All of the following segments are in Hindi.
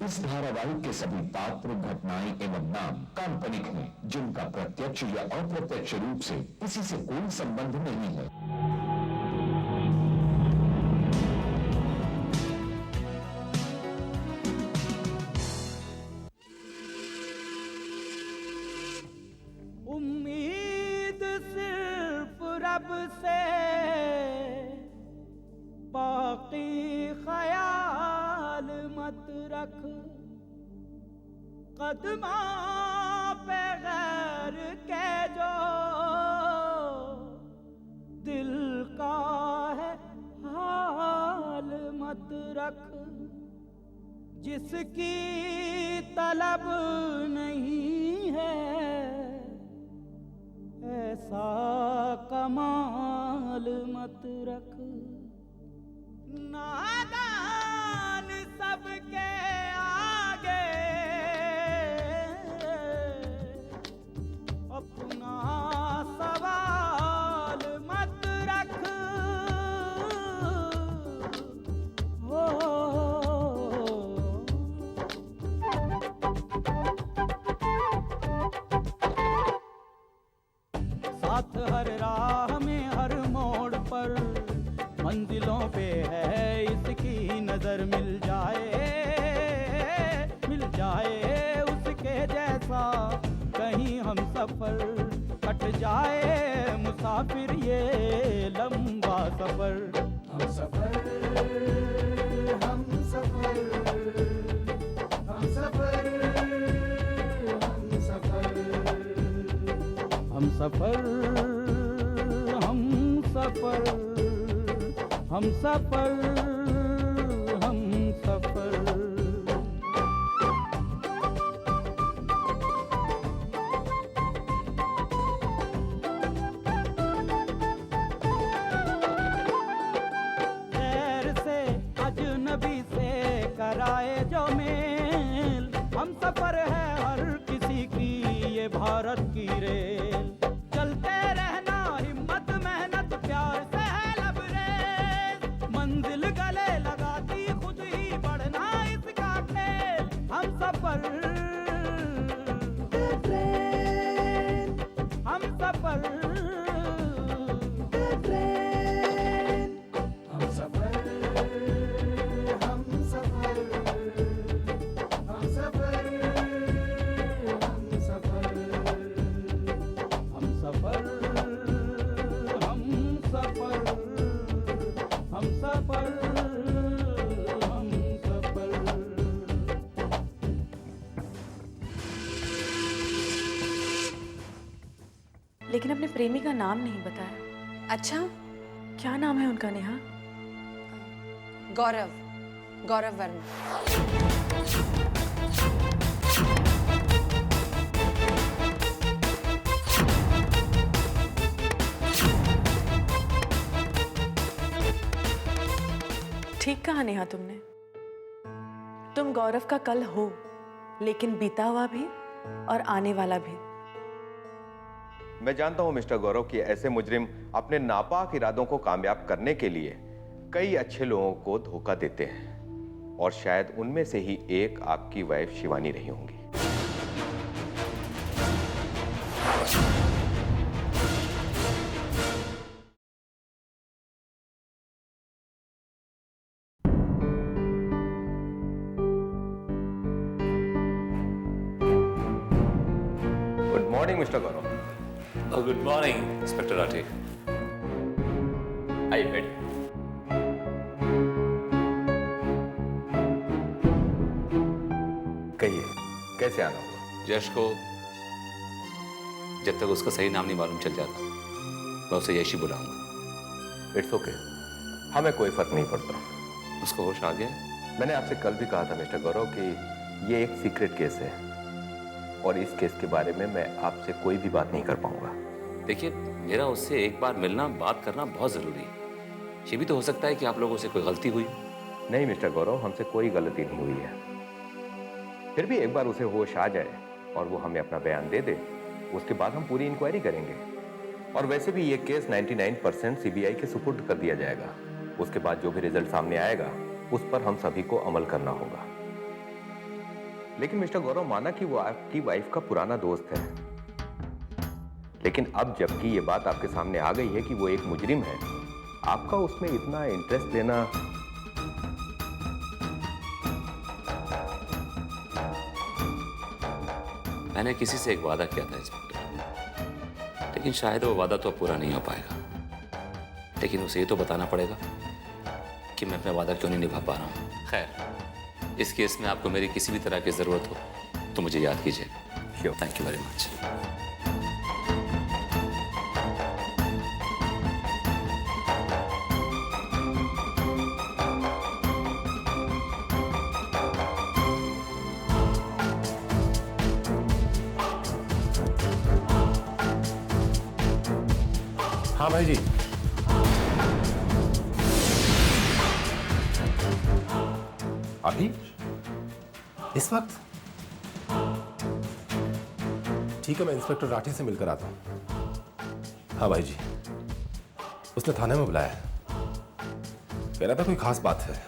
इस धारावाहिक के सभी पात्र, घटनाएं एवं नाम काल्पनिक हैं, जिनका प्रत्यक्ष या अप्रत्यक्ष रूप से किसी से कोई संबंध नहीं है। उम्मीद सिर्फ रब से, बाकी ख्याल मत रख। कदमा पे गैर के जो दिल का है हाल मत रख। जिसकी तलब नहीं है ऐसा कमाल मत रख। नादान सबके आगे अपना सवाल मत रख। हो साथ हर राह में हर मोड़ पर मंजिलों पे है इसकी नजर। मिल जाए उसके जैसा कहीं हम सफर। कट जाए मुसाफिर ये लंबा सफर। हम सफर हम सफर हम सफर हम सफर हम सफर हम सफर हम सफर हम सफर। गैर से अजनबी से कराए जो मेल, हम सफर है हर किसी की ये भारत की रेल। चलते रहना हिम्मत मेहनत प्यार से है लबरेज। मंजिल गले लगाती खुद ही बढ़ना इसका खेल। हम सफर हम सफर हम सफर हम सफर हम सफर हम सफर हम सफर हम सफर हम सफर हम सफर। लेकिन अपने प्रेमी का नाम नहीं बताया। अच्छा, क्या नाम है उनका नेहा? गौरव, गौरव वर्मा। ठीक कहा नेहा तुमने। तुम गौरव का कल हो, लेकिन बीता हुआ भी और आने वाला भी। मैं जानता हूं मिस्टर गौरव कि ऐसे मुजरिम अपने नापाक इरादों को कामयाब करने के लिए कई अच्छे लोगों को धोखा देते हैं, और शायद उनमें से ही एक आपकी वाइफ शिवानी रही होंगी। Good morning mister Gaurav. Good morning inspector Rathi. आई बैठ। कहिए कैसे आना हुआ? यश को जब तक उसका सही नाम नहीं मालूम चल जाता मैं उसे यश ही बुलाऊंगा। इट्स ओके, हमें कोई फर्क नहीं पड़ता। उसको होश आ गया? मैंने आपसे कल भी कहा था मिस्टर गौरव कि ये एक सीक्रेट केस है, और इस केस के बारे में मैं आपसे कोई भी बात नहीं कर पाऊंगा। देखिए, मेरा उससे एक बार मिलना बात करना बहुत जरूरी है। ये भी तो हो सकता है कि आप लोगों से कोई गलती हुई। नहीं मिस्टर गौरव, हमसे कोई गलती नहीं हुई है। फिर भी एक बार उसे होश आ जाए और वो हमें अपना बयान दे दे, उसके बाद हम पूरी इंक्वायरी करेंगे। और वैसे भी ये केस 99% सीबीआई के सुपुर्द कर दिया जाएगा। उसके बाद जो भी रिजल्ट सामने आएगा उस पर हम सभी को अमल करना होगा। लेकिन मिस्टर गौरव माना कि वो आपकी वाइफ का पुराना दोस्त है, लेकिन अब जबकि ये बात आपके सामने आ गई है कि वो एक मुजरिम है, आपका उसमें इतना इंटरेस्ट लेना। मैंने किसी से एक वादा किया था इंस्पेक्टर, लेकिन शायद वो वादा तो अब पूरा नहीं हो पाएगा। लेकिन उसे ये तो बताना पड़ेगा कि मैं अपना वादा क्यों नहीं निभा पा रहा हूँ। खैर, इस केस में आपको मेरी किसी भी तरह की जरूरत हो तो मुझे याद कीजिएगा। Thank you very much. हाँ भाई जी। अभी इस वक्त? ठीक है, मैं इंस्पेक्टर राठी से मिलकर आता हूं। हाँ भाई जी, उसने थाने में बुलाया है, कह रहा था कोई खास बात है।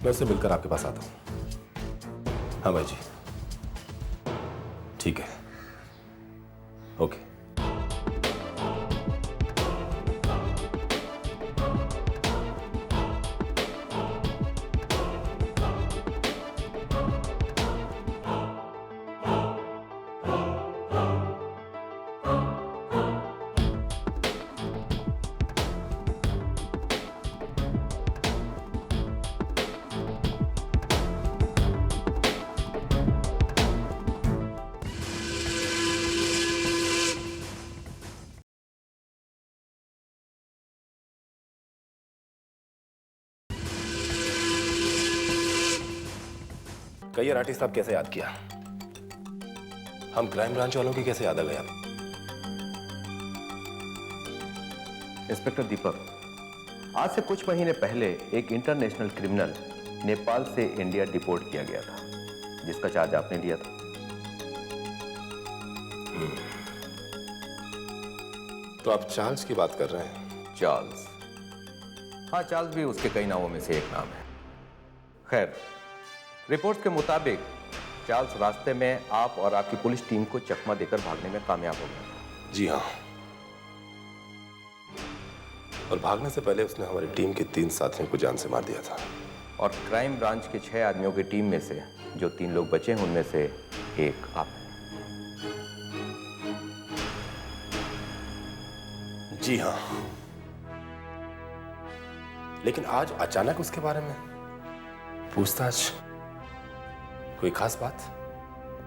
मैं उससे मिलकर आपके पास आता हूं। हाँ भाई जी, ठीक है, ओके। कहिए राठी साहब, कैसे याद किया? हम क्राइम ब्रांच वालों की कैसे याद आ गया? इंस्पेक्टर दीपक, आज से कुछ महीने पहले एक इंटरनेशनल क्रिमिनल नेपाल से इंडिया डिपोर्ट किया गया था, जिसका चार्ज आपने लिया था। तो आप चार्ल्स की बात कर रहे हैं? चार्ल्स? हाँ, चार्ल्स भी उसके कई नामों में से एक नाम है। खैर, रिपोर्ट्स के मुताबिक चार्ल्स रास्ते में आप और आपकी पुलिस टीम को चकमा देकर भागने में कामयाब हो गया। जी हाँ, और भागने से पहले उसने हमारी टीम के 3 साथियों को जान से मार दिया था। और क्राइम ब्रांच के 6 आदमियों की टीम में से जो 3 लोग बचे हैं, उनमें से एक आप हैं। जी हाँ, लेकिन आज अचानक उसके बारे में पूछताछ? कोई खास बात?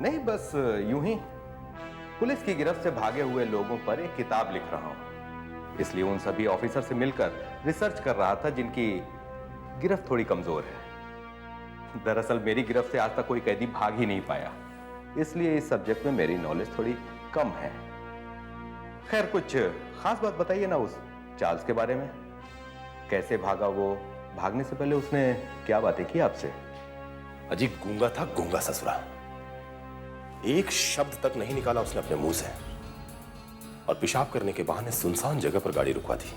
नहीं, बस यूं ही पुलिस की गिरफ्त से भागे हुए लोगों पर एक किताब लिख रहा हूं, इसलिए उन सभी ऑफिसर से मिलकर रिसर्च कर रहा था जिनकी गिरफ्त थोड़ी कमजोर है। दरअसल मेरी गिरफ्त से आज तक कोई कैदी भाग ही नहीं पाया, इसलिए इस सब्जेक्ट में मेरी नॉलेज थोड़ी कम है। खैर, कुछ खास बात बताइए ना उस चार्ल्स के बारे में। कैसे भागा वो? भागने से पहले उसने क्या बातें की आपसे? अजी, गूंगा था, गूंगा ससुरा। एक शब्द तक नहीं निकाला उसने अपने मुंह से, और पेशाब करने के बहाने सुनसान जगह पर गाड़ी रुकवा दी।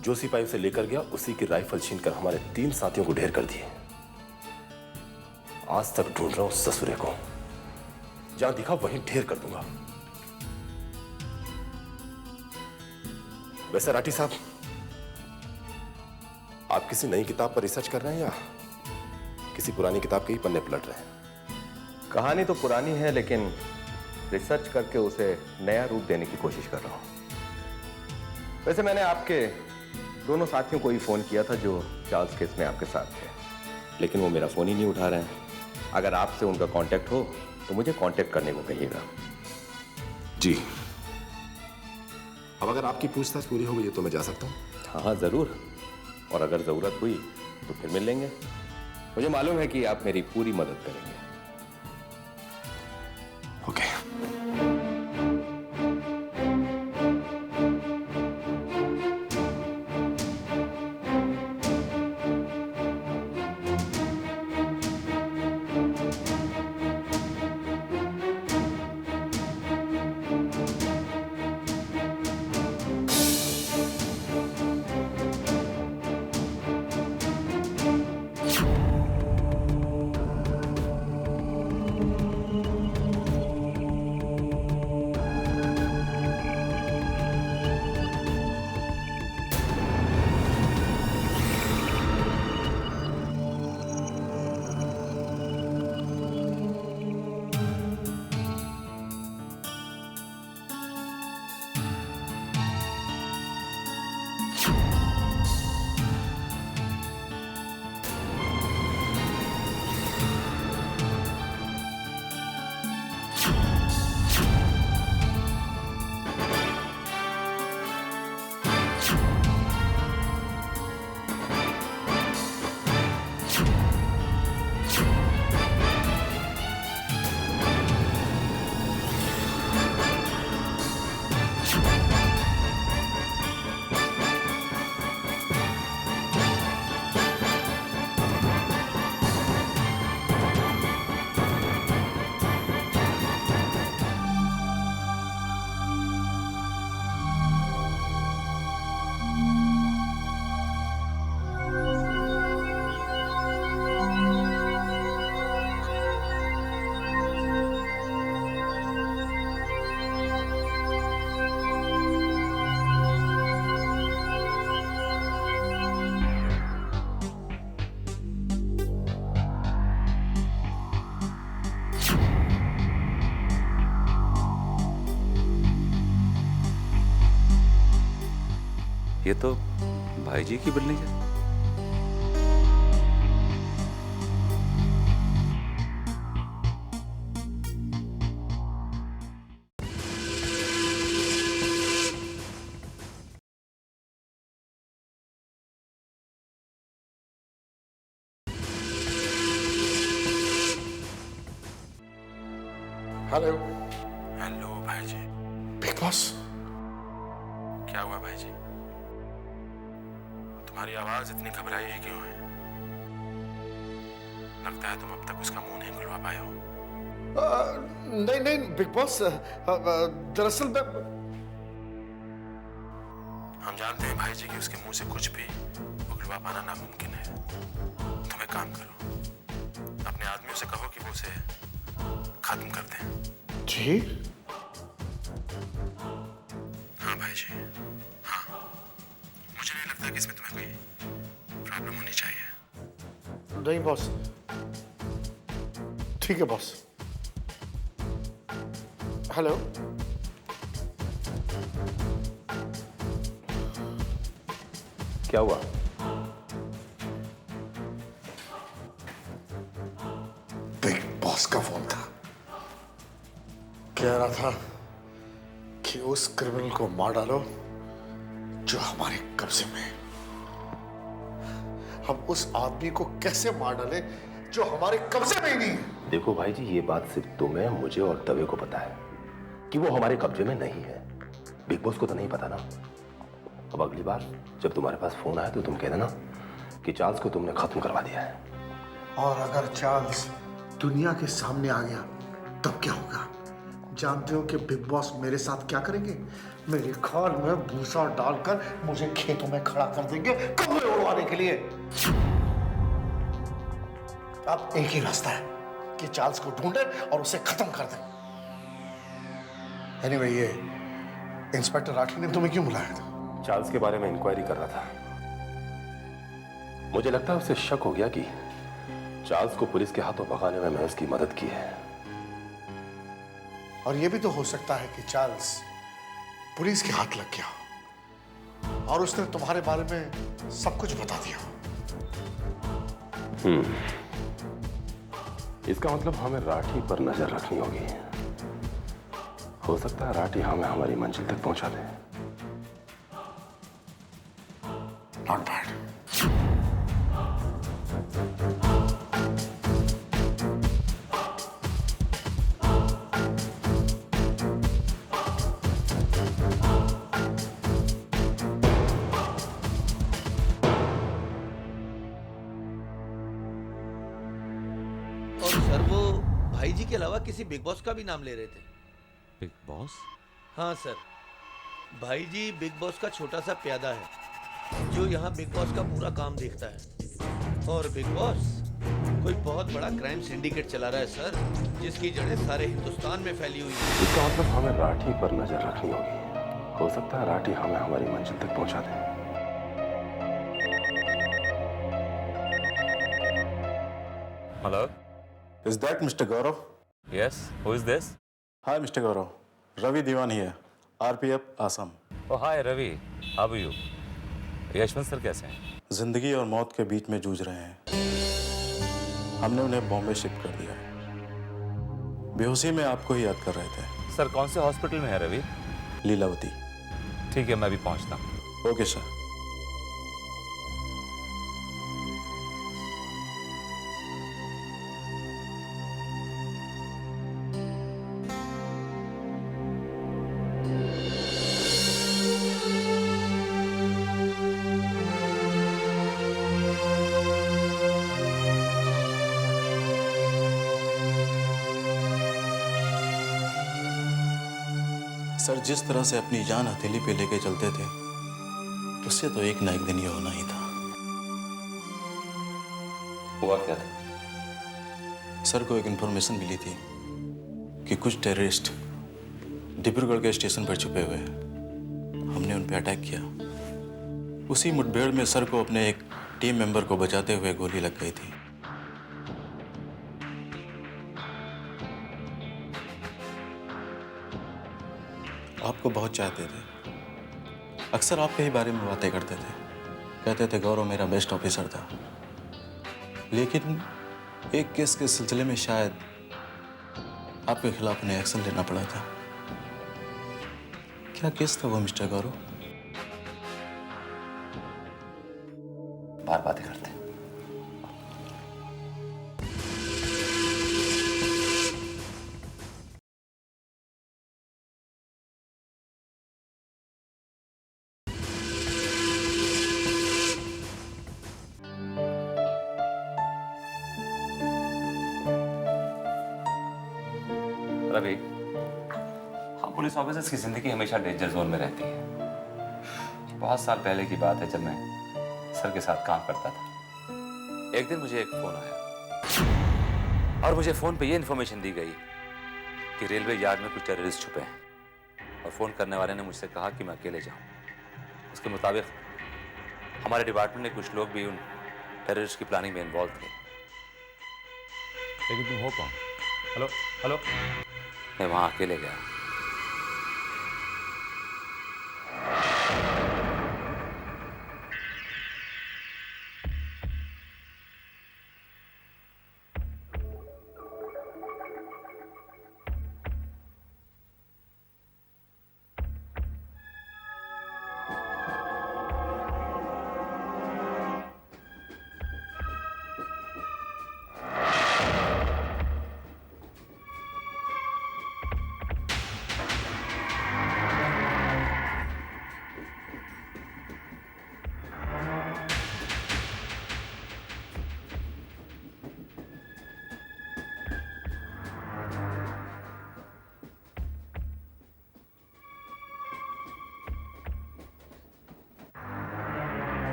जो सिपाही उसे लेकर गया, उसी की राइफल छीनकर हमारे 3 साथियों को ढेर कर दिए। आज तक ढूंढ रहा हूं ससुरे को, जहां दिखा वहीं ढेर कर दूंगा। वैसे राठी साहब, आप किसी नई किताब पर रिसर्च कर रहे हैं या किसी पुरानी किताब के ही पन्ने पलट रहे हैं? कहानी तो पुरानी है, लेकिन रिसर्च करके उसे नया रूप देने की कोशिश कर रहा हूं। वैसे मैंने आपके दोनों साथियों को ही फोन किया था जो चार्ल्स केस में आपके साथ थे, लेकिन वो मेरा फोन ही नहीं उठा रहे हैं। अगर आपसे उनका कांटेक्ट हो तो मुझे कांटेक्ट करने को कहिएगा। जी, अब अगर आपकी पूछताछ पूरी हो गई तो मैं जा सकता हूँ? हाँ हाँ, जरूर। और अगर जरूरत हुई तो फिर मिल लेंगे। मुझे मालूम है कि आप मेरी पूरी मदद करेंगे। ओके। ये तो भाई जी की बिल्डिंग है। हेलो हेलो भाई जी। बिग बॉस, क्या हुआ भाई जी? तुम्हारी आवाज इतनी घबराई है क्यों है? लगता है तुम अब तक उसका मुंह नहीं खुलवा पाए हो। नहीं नहीं बिग बॉस, दरअसल मैं, हम जानते हैं भाई जी कि उसके मुंह से कुछ भी उगलवा पाना नामुमकिन है। तुम एक काम करो, अपने आदमियों से कहो कि वो उसे खत्म कर दें। जी? हाँ भाई जी, हाँ। मुझे नहीं लगता कि इसमें तुम्हें कोई प्रॉब्लम होनी चाहिए। नहीं बॉस, ठीक है बॉस। हेलो, क्या हुआ? बिग बॉस का फोन था। कह रहा था कि उस क्रिमिनल को मार डालो जो हमारे कब्जे में है। हम उस आदमी को कैसे मार डाले जो हमारे कब्जे में ही नहीं है? देखो भाई जी, ये बात सिर्फ तुम्हें, मुझे और तवे को पता है कि वो हमारे कब्जे में नहीं है। बिग बॉस को तो नहीं पता ना। अब अगली बार जब तुम्हारे पास फोन आए तो तुम कह देना कि चार्ल्स को तुमने खत्म करवा दिया है। और अगर चार्ल्स दुनिया के सामने आ गया तब क्या होगा? जानते हो कि बिग बॉस मेरे साथ क्या करेंगे? मेरे खाल में भूसा डालकर मुझे खेतों में खड़ा कर देंगे कौवे उड़वाने के लिए। अब एक ही रास्ता है कि चार्ल्स को ढूंढे और उसे खत्म कर दें। एनीवे, ये इंस्पेक्टर राठी ने तुम्हें क्यों बुलाया था? चार्ल्स के बारे में इंक्वायरी कर रहा था। मुझे लगता है उसे शक हो गया कि चार्ल्स को पुलिस के हाथों भगाने में मैंने उसकी मदद की है। और यह भी तो हो सकता है कि चार्ल्स पुलिस के हाथ लग गया हो और उसने तुम्हारे बारे में सब कुछ बता दिया हो। इसका मतलब हमें राठी पर नजर रखनी होगी। हो सकता है राठी हमें हमारी मंजिल तक पहुंचा दे। Not bad. और सर, वो भाई जी के अलावा किसी बिग बॉस का भी नाम ले रहे थे। Big boss? हाँ सर, भाई जी बिग बॉस का छोटा सा प्यादा है जो यहाँ बिग बॉस का पूरा काम देखता है। और बिग बॉस कोई बहुत बड़ा क्राइम सिंडिकेट चला रहा है सर, जिसकी जड़ें सारे हिंदुस्तान में फैली हुई है। इसका मतलब हमें राठी पर नजर रखनी होगी। हो सकता है राठी हमें हमारी मंजिल तक पहुंचा दे। Hello, Is that Mr. Gaurav? Yes, who is this? Hi, Mr. Gaurav. Ravi Diwan here, RPF Assam. Oh hi Ravi, how are you? Yashwant sir कैसे हैं? जिंदगी और मौत के बीच में जूझ रहे हैं। हमने उन्हें बॉम्बे शिफ्ट कर दिया। बेहोशी में आपको ही याद कर रहे थे। सर कौन से हॉस्पिटल में है रवि? लीलावती। ठीक है, मैं भी पहुंचता हूँ। Okay sir. सर, जिस तरह से अपनी जान हथेली पे लेके चलते थे, उससे तो एक ना एक दिन ये होना ही था। हुआ क्या था? सर को एक इंफॉर्मेशन मिली थी कि कुछ टेररिस्ट डिब्रूगढ़ के स्टेशन पर छुपे हुए हैं। हमने उन पर अटैक किया। उसी मुठभेड़ में सर को अपने एक टीम मेंबर को बचाते हुए गोली लग गई थी। आपको बहुत चाहते थे, अक्सर आपके ही बारे में बातें करते थे, कहते थे गौरव मेरा बेस्ट ऑफिसर था। लेकिन एक केस के सिलसिले में शायद आपके खिलाफ उन्हें एक्शन लेना पड़ा था। क्या केस था वो मिस्टर गौरव? बाहर बातें करते हैं। रवि, हम पुलिस ऑफिसर्स की जिंदगी हमेशा डेंजर जोन में रहती है। बहुत साल पहले की बात है जब मैं सर के साथ काम करता था। एक दिन मुझे एक फोन आया और मुझे फोन पे ये इन्फॉर्मेशन दी गई कि रेलवे यार्ड में कुछ टेररिस्ट छुपे हैं और फोन करने वाले ने मुझसे कहा कि मैं अकेले जाऊं। उसके मुताबिक हमारे डिपार्टमेंट में कुछ लोग भी उन टेररिस्ट की प्लानिंग में इन्वॉल्व थे। लेकिन तुम हो कौन? Hello hello. मैं वहां अकेले गया।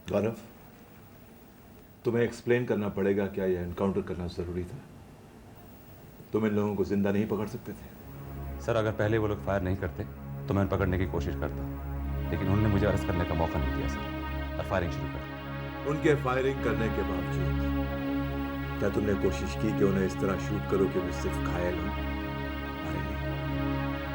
गौरव, तुम्हें एक्सप्लेन करना पड़ेगा क्या यह एनकाउंटर करना जरूरी था? तुम इन लोगों को जिंदा नहीं पकड़ सकते थे। सर, अगर पहले वो लोग फायर नहीं करते तो मैं उन्हें पकड़ने की कोशिश करता, लेकिन उन्होंने मुझे अरेस्ट करने का मौका नहीं दिया सर, और फायरिंग शुरू कर दी। उनके फायरिंग करने के बावजूद क्या तुमने कोशिश की कि उन्हें इस तरह शूट करो कि वो सिर्फ घायल हो? अरे नहीं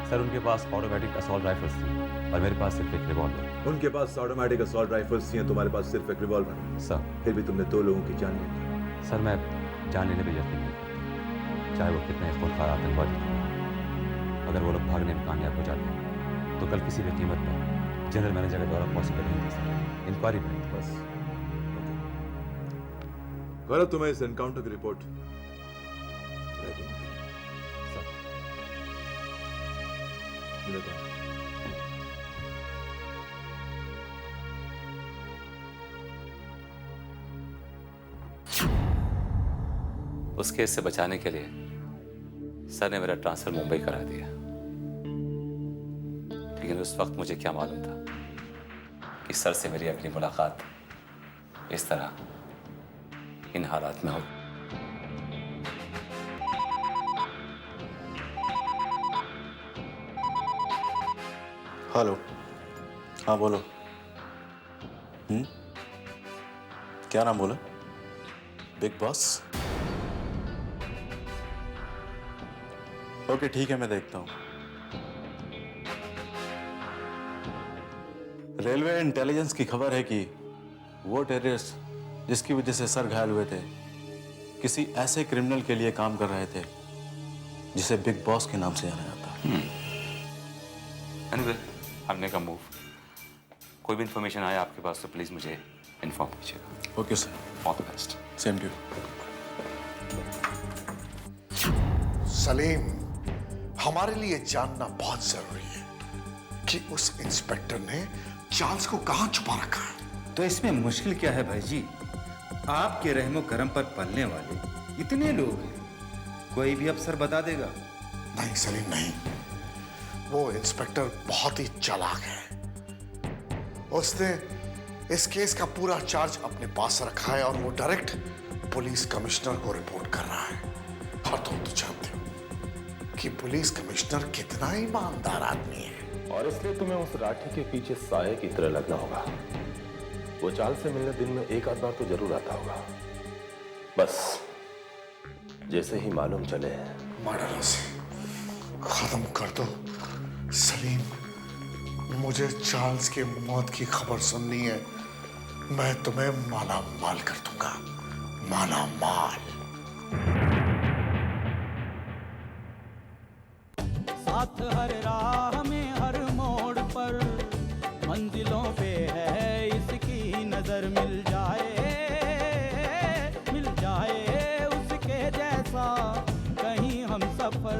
सर, उनके पास ऑटोमेटिक असॉल्ट राइफल्स थी और मेरे पास सिर्फ एक रिवॉल्वर। उनके पास ऑटोमेटिक असॉल्ट राइफल्स थी, तुम्हारे पास सिर्फ एक रिवॉल्वर। सर, फिर भी तुमने 2 लोगों की जान ले ली। सर, मैं जान लेने पर यकीन नहीं करता, चाहे वो कितने खूंखार आतंकवादी थे। अगर वो लोग भागने में कामयाब हो जाते तो कल किसी भी कीमत पर जनरल मैनेजर का दौरा पॉसिबल नहीं था सर। इंक्वायरी में बस। गौरव, तुम्हें इस एनकाउंटर की रिपोर्ट सर। उस केस से बचाने के लिए सर ने मेरा ट्रांसफर मुंबई करा दिया, लेकिन उस वक्त मुझे क्या मालूम था कि सर से मेरी अगली मुलाकात इस तरह इन हालात में हो। हेलो। हाँ बोलो। क्या नाम बोला? Big boss? ओके ठीक है, मैं देखता हूँ। रेलवे इंटेलिजेंस की खबर है कि वो टेररिस्ट जिसकी वजह से सर घायल हुए थे किसी ऐसे क्रिमिनल के लिए काम कर रहे थे जिसे बिग बॉस के नाम से जाना जाता है। एनीवे, हमने का मूव। कोई भी इंफॉर्मेशन आए आपके पास तो प्लीज मुझे इन्फॉर्म कीजिएगा। Okay sir, all the best. Same to you. Salim, हमारे लिए जानना बहुत जरूरी है कि उस इंस्पेक्टर ने चार्ल्स को कहां छुपा रखा है। तो इसमें मुश्किल क्या है भाई जी? आपके रहमो करम पर पलने वाले इतने लोग हैं, कोई भी अफसर बता देगा। नहीं सलीम नहीं, वो इंस्पेक्टर बहुत ही चालाक है। उसने इस केस का पूरा चार्ज अपने पास रखा है और वो डायरेक्ट पुलिस कमिश्नर को रिपोर्ट कर रहा है। और तुम तो जानते हो कि पुलिस कमिश्नर कितना ईमानदार आदमी है। और इसलिए तुम्हें उस राठी के पीछे साये की तरह लगना होगा। वो चार्ल्स से मिलने दिन में एक आध बार तो जरूर आता होगा। बस जैसे ही मालूम चले मर्डर से खत्म कर दो सलीम। मुझे चार्ल्स के मौत की खबर सुननी है। मैं तुम्हें माला माल कर दूंगा, माला माल। साथ हर राह में हर मोड़ पर मंजिलों पे है इसकी नजर। मिल जाए उसके जैसा कहीं हम सफर।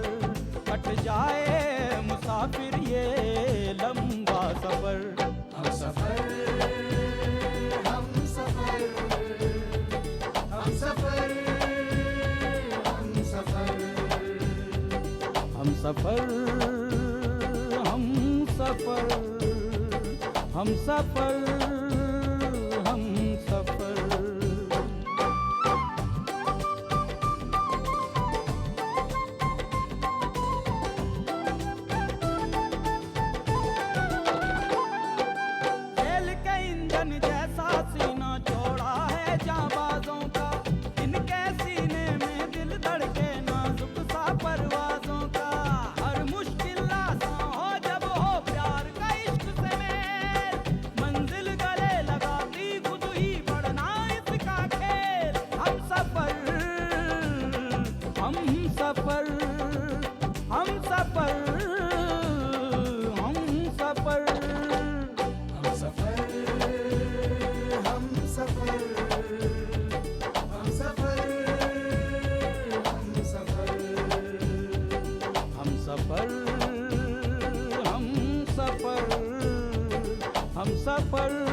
कट जाए मुसाफिर ये लंबा सफर। हम सफर, हम सफर, हम सफर, हम सफर, हम सफर, हम सफर, हम सफर, हम सफर। रेल के इंजन जैसा सीना चौड़ा है जाबाजों का। इनके सीने में दिल धड़के नाजुक सा परवाजों का। हर मुश्किल आसान हो जब हो प्यार का इश्क से मेल। मंजिल गले लगाती खुद ही बढ़ना इसका खेल। हम सफर, हम सफर, हम सफर, हम सफर, हम सफर, हम सफर, हम सफर, हम सफर, हम सफर, हम सफर, हम सफर।